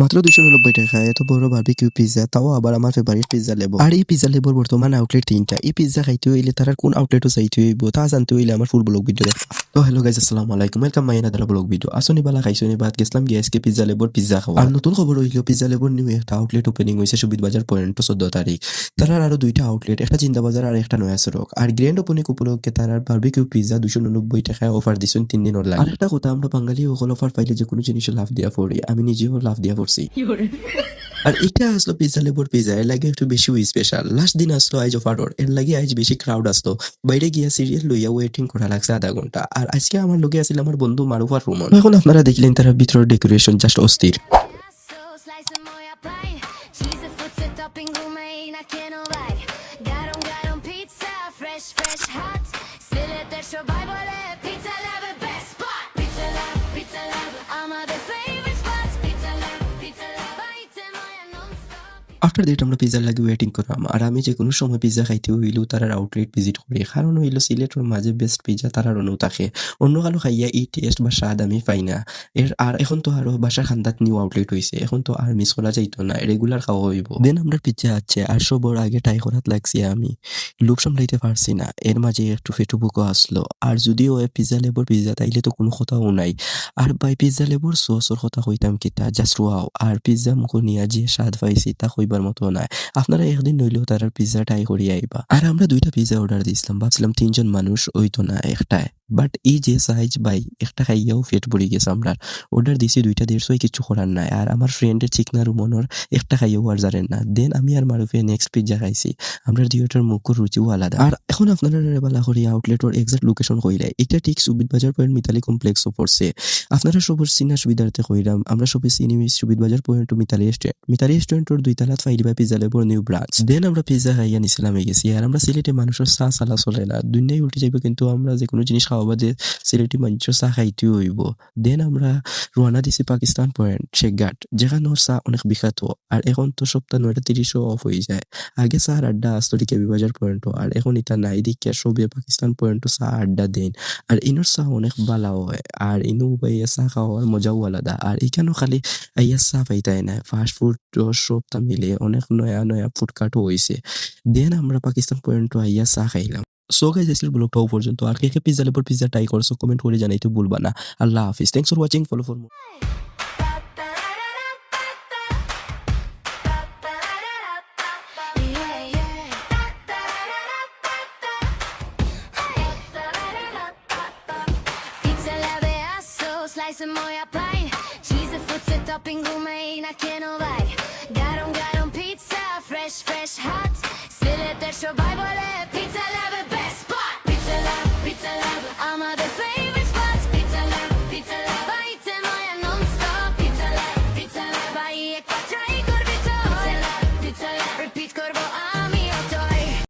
মাত্র 290 টাকায় এত বড় বারবিকিউ পিজ্জা, তাও আবার আমার ফেভারিট পিজ্জা লেবো। আর এই পিজ্জা লেবোর বর্তমান আউটলেট 3টা। এই পিজ্জা খাইতে হইলে তার কোন আউটলেটও চাইতে হইব তা জানতে হইলে আমার ফুল ব্লগ ভিডিও দেখা। তো হ্যালো গাইস, আসসালামু আলাইকুম, welcome my another blog video. আসনি বালা খাইছনি বাদ গেছলাম গিয়ে পিজ্জা লেবোর পিজ্জা খাওয়া। আর নতুন খবর হইল পিজ্জা লেবোর নিউ একটা আউটলেট ওপেনিং হইছে সুবিধ বাজার পয়েন্ট 14 তারিখ। তারার আরো দুইটা আউটলেট, একটা জিন্দা বাজার আর একটা নয়া সড়ক। আর গ্র্যান্ড ওপেনিং উপলক্ষে তারার বারবিকিউ পিজ্জা 290 টাকায় অফার দিছেন 3 দিনের লাগে। আর একটা কথা, আমরা বাঙালি সকল অফার পাইলে যে কোনো জিনিস লাভ দিয়া পড়ি, আমি নিজেও লাভ দিয়া পড়ছি। আর এটা আসলো পিজ্জা লেবোর পিজ্জা, এর লাগে একটু বেশি স্পেশাল। লাস্ট দিন আসলো আইজ অফারর, এর লাগে আইজ বেশি ক্রাউড আসলো। বাইরে গিয়া সিরিয়াল লইয়া ওয়েটিং করা লাগছে আধা ঘন্টা। আর আজকে আমার লগে আছিল আমার বন্ধু মারুফ আর রুমন। এখন আপনারা দেখলেন তারা ভিতরের ডেকোরেশন জাস্ট অস্থির। আফটার দ্যাট আমরা পিজ্জার লাগে ওয়েটিং করলাম। আর আমি যে কোনো সময় পিজ্জা খাইতে হইলেও তারার আউটলেট ভিজিট করি, কারণ হইল সিলেটের মাঝে বেস্ট পিজ্জা তারার অনু থাকে। অন্য কালো খাইয়া এই টেস্ট বা স্বাদ আমি পাই না। আর এখন তো আরো বাসার খান্দাত নিউ আউটলেট হইছে, এখন তো আর মিস করা যাইতো না, রেগুলার খাওয়া হইব। দেন আমরা পিজ্জা আছে আর সবর আগে ট্রাই করাত লাগছি আমি, লোভ সামলাইতে পারছি না। এর মাঝে একটু ফেটুবুকও আসলো। আর যদিও পিজ্জা লেবর পিজ্জা তাইলে তো কোনো কথাও নাই। আর ভাই পিজ্জা লেবর সসর কথা কইতাম কিতা, জাস্ট ওয়াও। আর পিজ্জা মুখ নিয়া যে স্বাদ পাইছি তা কইবার মতো নাই। আপনারা একদিন নইলেও তারার পিজ্জা ট্রাই করি আইবা। আর আমরা দুইটা পিজ্জা অর্ডার দিয়েছিলাম, ভাবছিলাম 3জন মানুষ হইতো না একটায়। বাট এই যে সাইজ ভাই, একটা খাইয়াও ফেট পড়ে গেছে। আমরা অর্ডার দিছি 2টা 150, কিছু করার নাই। আর আমার ফ্রেন্ডের চিকনা রুমনের একটা খাইয়াও আর জানেন না। দেন আমি আর মারুফে নেক্সট পিজ্জা খাইছি। আমরা দুইটার মুখের রুচিও আলাদা। আর এখন আপনারা বালা করি আউটলেটের এক্সাক্ট লোকেশন কইলে, এটা ঠিক সুবিধ বাজার পয়েন্ট মিতালি কমপ্লেক্সও পড়ছে। আপনারা সবর চিনা সুবিধার্থে কইরাম, আমরা সবে চিনি সুবিধ বাজার পয়েন্ট মিতালি রেস্টুরেন্ট। মিতালি রেস্টুরেন্টের 2 তালাত ফাইলিবা পিজ্জা লেবর নিউ ব্রাঞ্চ। দেন আমরা পিজ্জা খাইয়া নিছিলাম গেছি। আর আমরা সিলেটে মানুষের চা চালা চলে না, দুনিয়ায় উল্টে যাইব, কিন্তু আমরা যে কোনো জিনিস খাওয়া বাদে সিলেটি মানুষের চা খাইতেও হইব। দেন আমরা রওনা দিছি পাকিস্তান পয়েন্ট শেখঘাট, যেখানে চা অনেক বিখ্যাত। আর এখন তো সপ্তাহ 9:30 অফ হয়ে যায়। আগে চার আড্ডা আসতো কেবি বাজার পয়েন্ট, আর এখন এটা নাই দেখিয়া সবে পাকিস্তান পয়েন্ট চা আড্ডা দেন। আর ইনোর চা অনেক ভালো হয়। আর ইনু বাইয়া চা খাওয়ার মজাও আলাদা। আর এখানেও খালি আইয়া চা পাইতাই না, ফাস্ট ফুড সবটা মিলে অনেক নয়া নয়া ফুডকার্টও হয়েছে। দেন আমরা পাকিস্তান পয়েন্ট আইয়া চা খাইলাম। সো গাইস, আজকের ব্লগটাও পর্যন্ত। আর কে কে পিজ্জা লেবর পিজ্জা ট্রাই করছো কমেন্ট করে জানাইতে ভুলবা না। আল্লাহ হাফিজ, thanks for watching, follow for more. Slicen moja paj, cheese fortsätter topping gourmet na kenovai. Garom pizza, fresh hot. Sville der så